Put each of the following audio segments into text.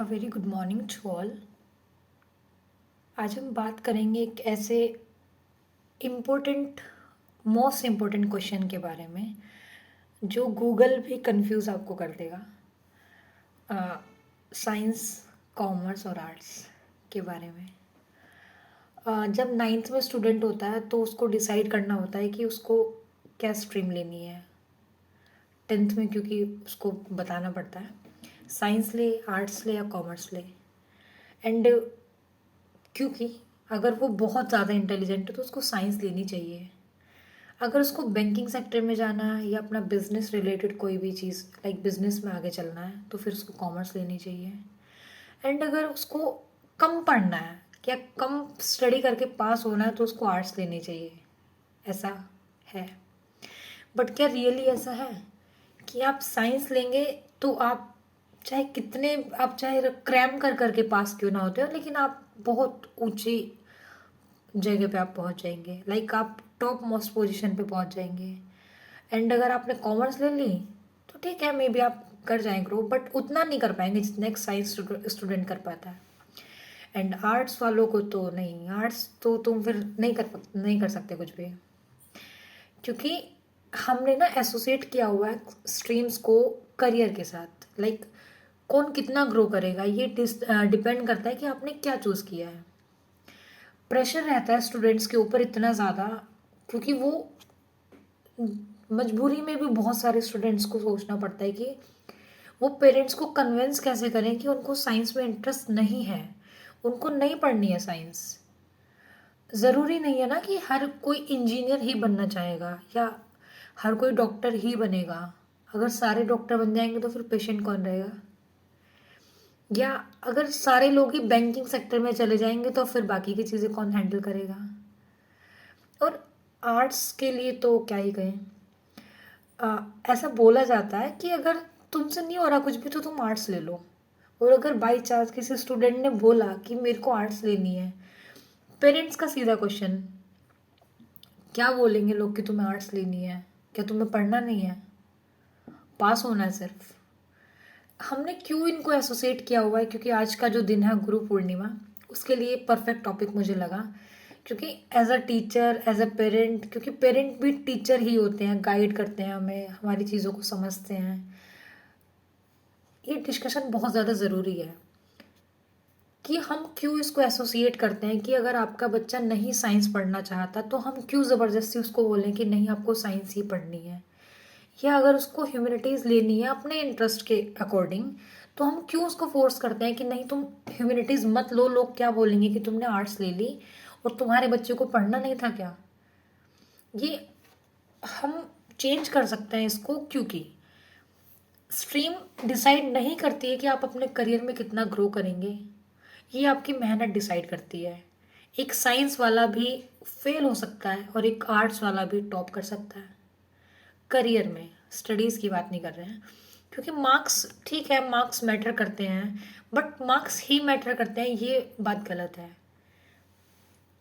A very good morning to all. आज हम बात करेंगे एक ऐसे इम्पोर्टेंट मोस्ट इम्पोर्टेंट क्वेश्चन के बारे में जो गूगल भी कंफ्यूज आपको कर देगा। साइंस, कॉमर्स और आर्ट्स के बारे में। जब नाइन्थ में स्टूडेंट होता है तो उसको डिसाइड करना होता है कि उसको क्या स्ट्रीम लेनी है। टेंथ में क्योंकि उसको बताना पड़ता है साइंस ले, आर्ट्स ले या कॉमर्स ले। एंड क्योंकि अगर वो बहुत ज़्यादा इंटेलिजेंट है तो उसको साइंस लेनी चाहिए। अगर उसको बैंकिंग सेक्टर में जाना है या अपना बिजनेस रिलेटेड कोई भी चीज़ लाइक बिजनेस में आगे चलना है तो फिर उसको कॉमर्स लेनी चाहिए। एंड अगर उसको कम पढ़ना है या कम स्टडी करके पास होना है तो उसको आर्ट्स लेनी चाहिए। ऐसा है। बट क्या रियली ऐसा है कि आप साइंस लेंगे तो आप चाहे क्रैम कर करके पास क्यों ना होते हो लेकिन आप बहुत ऊंची जगह पे आप पहुंच जाएंगे। लाइक आप टॉप मोस्ट पोजीशन पे पहुंच जाएंगे। एंड अगर आपने कॉमर्स ले ली तो ठीक है, मे बी आप कर जाएं ग्रो, बट उतना नहीं कर पाएंगे जितना एक साइंस स्टूडेंट कर पाता है। एंड आर्ट्स वालों को तो नहीं, आर्ट्स तो तुम फिर नहीं कर सकते कुछ भी, क्योंकि हमने ना एसोसिएट किया हुआ है स्ट्रीम्स को करियर के साथ। लाइक कौन कितना ग्रो करेगा ये डिपेंड करता है कि आपने क्या चूज़ किया है। प्रेशर रहता है स्टूडेंट्स के ऊपर इतना ज़्यादा, क्योंकि वो मजबूरी में भी बहुत सारे स्टूडेंट्स को सोचना पड़ता है कि वो पेरेंट्स को कन्विंस कैसे करें कि उनको साइंस में इंटरेस्ट नहीं है, उनको नहीं पढ़नी है साइंस। ज़रूरी नहीं है ना कि हर कोई इंजीनियर ही बनना चाहेगा या हर कोई डॉक्टर ही बनेगा। अगर सारे डॉक्टर बन जाएंगे तो फिर पेशेंट कौन रहेगा? या अगर सारे लोग ही बैंकिंग सेक्टर में चले जाएंगे तो फिर बाकी की चीज़ें कौन हैंडल करेगा? और आर्ट्स के लिए तो क्या ही कहें। ऐसा बोला जाता है कि अगर तुमसे नहीं हो रहा कुछ भी तो तुम आर्ट्स ले लो। और अगर बाई चांस किसी स्टूडेंट ने बोला कि मेरे को आर्ट्स लेनी है, पेरेंट्स का सीधा क्वेश्चन क्या बोलेंगे लोग कि तुम्हें आर्ट्स लेनी है? क्या तुम्हें पढ़ना नहीं है, पास होना है सिर्फ? हमने क्यों इनको एसोसिएट किया हुआ है? क्योंकि आज का जो दिन है गुरु पूर्णिमा, उसके लिए परफेक्ट टॉपिक मुझे लगा। क्योंकि as a teacher, as a parent, क्योंकि पेरेंट भी टीचर ही होते हैं, गाइड करते हैं हमें, हमारी चीज़ों को समझते हैं। ये डिस्कशन बहुत ज़्यादा ज़रूरी है कि हम क्यों इसको एसोसिएट करते हैं कि अगर आपका बच्चा नहीं साइंस पढ़ना चाहता तो हम क्यों ज़बरदस्ती उसको बोलें कि नहीं आपको साइंस ही पढ़नी है। या अगर उसको ह्यूमैनिटीज़ लेनी है अपने इंटरेस्ट के अकॉर्डिंग तो हम क्यों उसको फोर्स करते हैं कि नहीं तुम ह्यूमैनिटीज़ मत लो, लोग क्या बोलेंगे कि तुमने आर्ट्स ले ली और तुम्हारे बच्चे को पढ़ना नहीं था क्या? ये हम चेंज कर सकते हैं इसको, क्योंकि स्ट्रीम डिसाइड नहीं करती है कि आप अपने करियर में कितना ग्रो करेंगे। ये आपकी मेहनत डिसाइड करती है। एक साइंस वाला भी फेल हो सकता है और एक आर्ट्स वाला भी टॉप कर सकता है करियर में। स्टडीज़ की बात नहीं कर रहे हैं, क्योंकि मार्क्स ठीक है, मार्क्स मैटर करते हैं, बट मार्क्स ही मैटर करते हैं ये बात गलत है।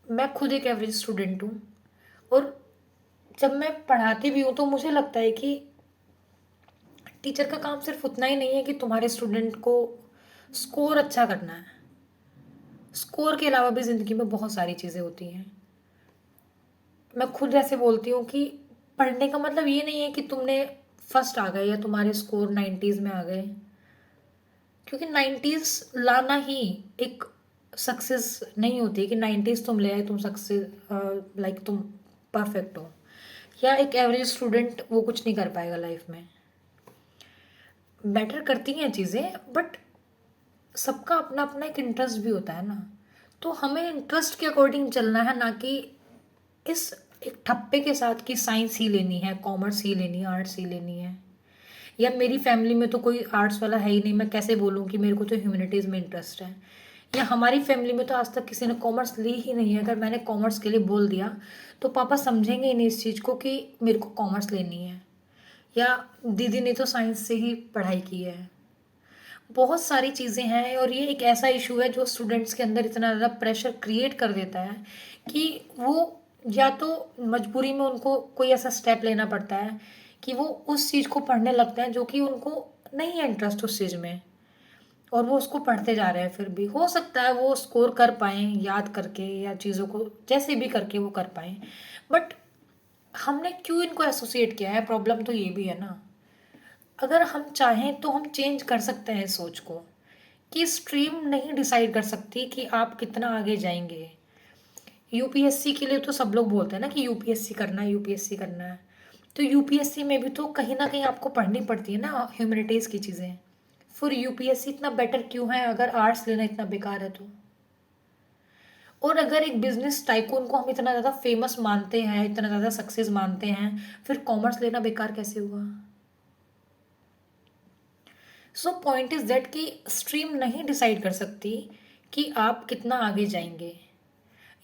मैं खुद एक एवरेज स्टूडेंट हूँ और जब मैं पढ़ाती भी हूँ तो मुझे लगता है कि टीचर का काम सिर्फ उतना ही नहीं है कि तुम्हारे स्टूडेंट को स्कोर अच्छा करना है। स्कोर के अलावा भी ज़िंदगी में बहुत सारी चीज़ें होती हैं। मैं खुद ऐसे बोलती हूँ कि पढ़ने का मतलब ये नहीं है कि तुमने फर्स्ट आ गए या तुम्हारे स्कोर 90s में आ गए, क्योंकि 90s लाना ही एक सक्सेस नहीं होती कि 90s तुम ले आए तुम सक्सेस, लाइक तुम परफेक्ट हो। या एक एवरेज स्टूडेंट वो कुछ नहीं कर पाएगा लाइफ में। मैटर करती हैं चीज़ें, बट सबका अपना अपना एक इंटरेस्ट भी होता है ना। तो हमें इंटरेस्ट के अकॉर्डिंग चलना है, ना कि इस एक ठप्पे के साथ कि साइंस ही लेनी है, कॉमर्स ही लेनी है, आर्ट्स ही लेनी है। या मेरी फैमिली में तो कोई आर्ट्स वाला है ही नहीं, मैं कैसे बोलूँ कि मेरे को तो ह्यूमैनिटीज़ में इंटरेस्ट है। या हमारी फैमिली में तो आज तक किसी ने कॉमर्स ली ही नहीं है, अगर मैंने कॉमर्स के लिए बोल दिया तो पापा समझेंगे ही नहीं इस चीज़ को कि मेरे को कॉमर्स लेनी है। या दीदी ने तो साइंस से ही पढ़ाई की है। बहुत सारी चीज़ें हैं और ये एक ऐसा इशू है जो स्टूडेंट्स के अंदर इतना ज़्यादा प्रेशर क्रिएट कर देता है कि वो या तो मजबूरी में उनको कोई ऐसा स्टेप लेना पड़ता है कि वो उस चीज़ को पढ़ने लगते हैं जो कि उनको नहीं है इंटरेस्ट उस चीज़ में। और वो उसको पढ़ते जा रहे हैं, फिर भी हो सकता है वो स्कोर कर पाएँ याद करके या चीज़ों को जैसे भी करके वो कर पाएँ। बट हमने क्यों इनको एसोसिएट किया है, प्रॉब्लम तो ये भी है ना। अगर हम चाहें तो हम चेंज कर सकते हैं इस सोच को, कि स्ट्रीम नहीं डिसाइड कर सकती कि आप कितना आगे जाएँगे। यूपीएससी के लिए तो सब लोग बोलते हैं ना कि यूपीएससी करना है, यूपीएससी करना है। तो यूपीएससी में भी तो कहीं न कहीं आपको पढ़नी पड़ती है ना ह्यूमैनिटीज़ की चीज़ें। फिर यूपीएससी इतना बेटर क्यों है अगर आर्ट्स लेना इतना बेकार है तो? और अगर एक बिज़नेस टाइकून को हम इतना ज़्यादा फेमस मानते हैं, इतना ज़्यादा सक्सेस मानते हैं, फिर कॉमर्स लेना बेकार कैसे हुआ? सो पॉइंट इज़ दैट कि स्ट्रीम नहीं डिसाइड कर सकती कि आप कितना आगे जाएँगे।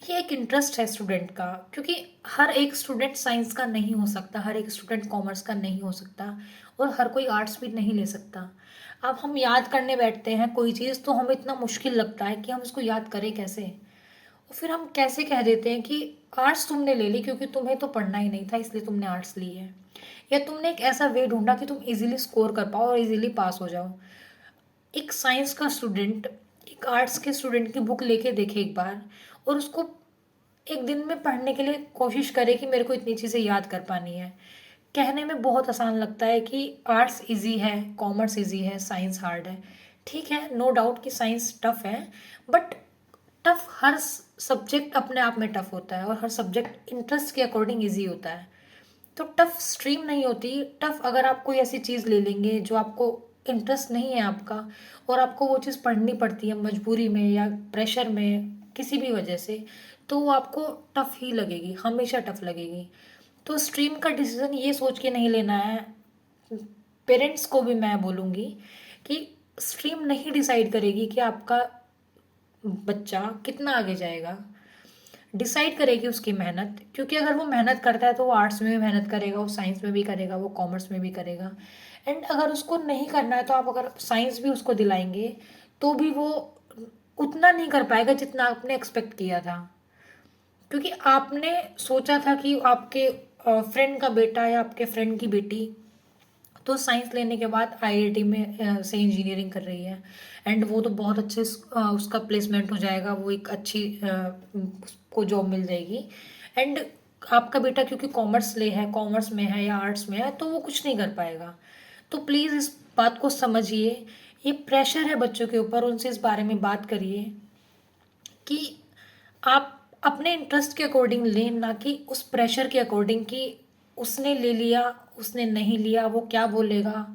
ये एक इंटरेस्ट है स्टूडेंट का, क्योंकि हर एक स्टूडेंट साइंस का नहीं हो सकता, हर एक स्टूडेंट कॉमर्स का नहीं हो सकता, और हर कोई आर्ट्स भी नहीं ले सकता। अब हम याद करने बैठते हैं कोई चीज़ तो हमें इतना मुश्किल लगता है कि हम उसको याद करें कैसे, और फिर हम कैसे कह देते हैं कि आर्ट्स तुमने ले ली क्योंकि तुम्हें तो पढ़ना ही नहीं था इसलिए तुमने आर्ट्स ली है, या तुमने एक ऐसा वे ढूंढा कि तुम इजीली स्कोर कर पाओ और इजीली पास हो जाओ। एक साइंस का स्टूडेंट एक आर्ट्स के स्टूडेंट की बुक लेके देखे एक बार, और उसको एक दिन में पढ़ने के लिए कोशिश करे कि मेरे को इतनी चीज़ें याद कर पानी है। कहने में बहुत आसान लगता है कि आर्ट्स इजी है, कॉमर्स इजी है, साइंस हार्ड है। ठीक है, नो डाउट कि साइंस टफ है, बट टफ हर सब्जेक्ट अपने आप में टफ होता है और हर सब्जेक्ट इंटरेस्ट के अकॉर्डिंग इजी होता है। तो टफ स्ट्रीम नहीं होती। टफ अगर आप कोई ऐसी चीज़ ले लेंगे जो आपको इंटरेस्ट नहीं है आपका, और आपको वो चीज़ पढ़नी पड़ती है मजबूरी में या प्रेशर में किसी भी वजह से, तो वो आपको टफ ही लगेगी, हमेशा टफ लगेगी। तो स्ट्रीम का डिसीजन ये सोच के नहीं लेना है। पेरेंट्स को भी मैं बोलूँगी कि स्ट्रीम नहीं डिसाइड करेगी कि आपका बच्चा कितना आगे जाएगा। डिसाइड करेगी उसकी मेहनत, क्योंकि अगर वो मेहनत करता है तो वो आर्ट्स में भी मेहनत करेगा, वो साइंस में भी करेगा, वो कॉमर्स में भी करेगा। एंड अगर उसको नहीं करना है तो आप अगर साइंस भी उसको दिलाएंगे तो भी वो उतना नहीं कर पाएगा जितना आपने एक्सपेक्ट किया था, क्योंकि आपने सोचा था कि आपके फ्रेंड का बेटा या आपके फ्रेंड की बेटी तो साइंस लेने के बाद आईआईटी में से इंजीनियरिंग कर रही है, एंड वो तो बहुत अच्छे उसका प्लेसमेंट हो जाएगा, वो एक अच्छी उसको जॉब मिल जाएगी। एंड आपका बेटा क्योंकि कॉमर्स ले है, कॉमर्स में है या आर्ट्स में है, तो वो कुछ नहीं कर पाएगा। तो प्लीज़ इस बात को समझिए, ये प्रेशर है बच्चों के ऊपर, उनसे इस बारे में बात करिए कि आप अपने इंटरेस्ट के अकॉर्डिंग लें, ना कि उस प्रेशर के अकॉर्डिंग कि उसने ले लिया, उसने नहीं लिया, वो क्या बोलेगा।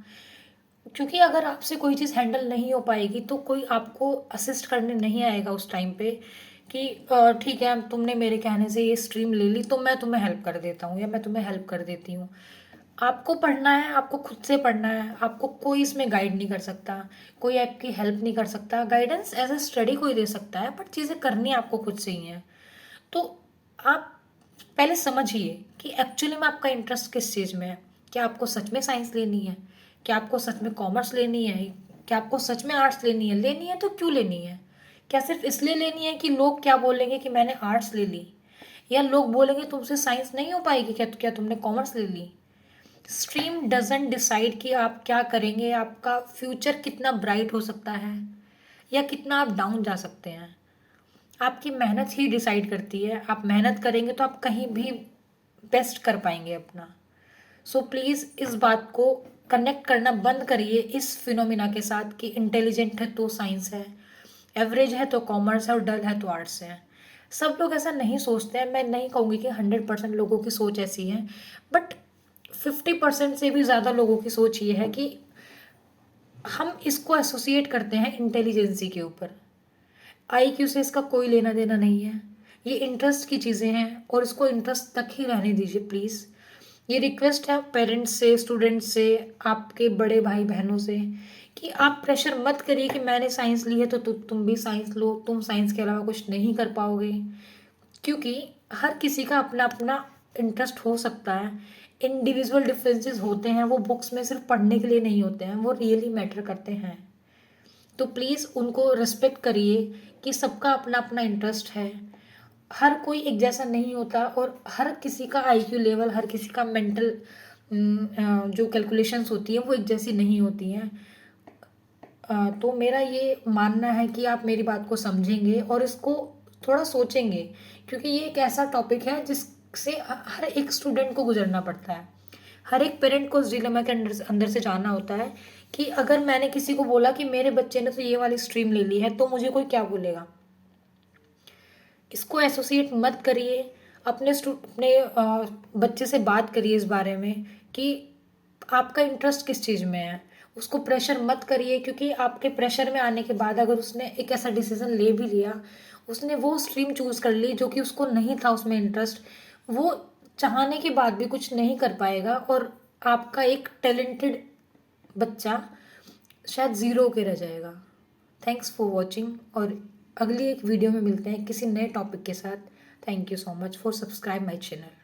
क्योंकि अगर आपसे कोई चीज़ हैंडल नहीं हो पाएगी तो कोई आपको असिस्ट करने नहीं आएगा उस टाइम पे कि ठीक है तुमने मेरे कहने से ये स्ट्रीम ले ली तो मैं तुम्हें हेल्प कर देता हूँ या मैं तुम्हें हेल्प कर देती हूँ। आपको पढ़ना है, आपको खुद से पढ़ना है, आपको कोई इसमें गाइड नहीं कर सकता, कोई आपकी हेल्प नहीं कर सकता। गाइडेंस एज ए स्टडी कोई दे सकता है, बट चीज़ें करनी आपको खुद से ही हैं। तो आप पहले समझिए कि एक्चुअली में आपका इंटरेस्ट किस चीज़ में है। क्या आपको सच में साइंस लेनी है? क्या आपको सच में कॉमर्स लेनी है? क्या आपको सच में आर्ट्स लेनी है? लेनी है तो क्यों लेनी है? क्या सिर्फ इसलिए लेनी है कि लोग क्या बोलेंगे कि मैंने आर्ट्स ले ली, या लोग बोलेंगे तुमसे साइंस नहीं हो पाएगी, क्या क्या तुमने कॉमर्स ले ली? स्ट्रीम डजंट डिसाइड कि आप क्या करेंगे, आपका फ्यूचर कितना ब्राइट हो सकता है या कितना आप डाउन जा सकते हैं। आपकी मेहनत ही डिसाइड करती है। आप मेहनत करेंगे तो आप कहीं भी बेस्ट कर पाएंगे अपना। सो प्लीज़ इस बात को कनेक्ट करना बंद करिए इस फिनोमिना के साथ कि इंटेलिजेंट है तो साइंस है, एवरेज है तो कॉमर्स है और डल है तो आर्ट्स है। सब लोग ऐसा नहीं सोचते हैं। मैं नहीं कहूँगी कि 100% लोगों की सोच ऐसी है, बट 50% से भी ज़्यादा लोगों की सोच ये है कि हम इसको एसोसिएट करते हैं इंटेलिजेंसी के ऊपर। आईक्यू से इसका कोई लेना देना नहीं है। ये इंटरेस्ट की चीज़ें हैं और इसको इंटरेस्ट तक ही रहने दीजिए प्लीज़। ये रिक्वेस्ट है पेरेंट्स से, स्टूडेंट्स से, आपके बड़े भाई बहनों से, कि आप प्रेशर मत करिए कि मैंने साइंस ली है तो तुम भी साइंस लो, तुम साइंस के अलावा कुछ नहीं कर पाओगे। क्योंकि हर किसी का अपना अपना इंटरेस्ट हो सकता है। इंडिविजुअल डिफरेंसेस होते हैं, वो बुक्स में सिर्फ पढ़ने के लिए नहीं होते हैं, वो रियली मैटर करते हैं। तो प्लीज़ उनको रिस्पेक्ट करिए कि सबका अपना अपना इंटरेस्ट है। हर कोई एक जैसा नहीं होता, और हर किसी का आईक्यू लेवल, हर किसी का मेंटल जो कैलकुलेशंस होती है वो एक जैसी नहीं होती हैं। तो मेरा ये मानना है कि आप मेरी बात को समझेंगे और इसको थोड़ा सोचेंगे, क्योंकि ये एक ऐसा टॉपिक है जिससे हर एक स्टूडेंट को गुजरना पड़ता है। हर एक पेरेंट को उस डिलेमा के अंदर अंदर से जाना होता है कि अगर मैंने किसी को बोला कि मेरे बच्चे ने तो ये वाली स्ट्रीम ले ली है, तो मुझे कोई क्या बोलेगा। इसको एसोसिएट मत करिए। अपने बच्चे से बात करिए इस बारे में कि आपका इंटरेस्ट किस चीज़ में है। उसको प्रेशर मत करिए, क्योंकि आपके प्रेशर में आने के बाद अगर उसने एक ऐसा डिसीजन ले भी लिया, उसने वो स्ट्रीम चूज़ कर ली जो कि उसको नहीं था उसमें इंटरेस्ट, वो चाहने के बाद भी कुछ नहीं कर पाएगा और आपका एक टैलेंटेड बच्चा शायद ज़ीरो के रह जाएगा। थैंक्स फॉर वॉचिंग, और अगली एक वीडियो में मिलते हैं किसी नए टॉपिक के साथ। Thank you so much for subscribe my channel.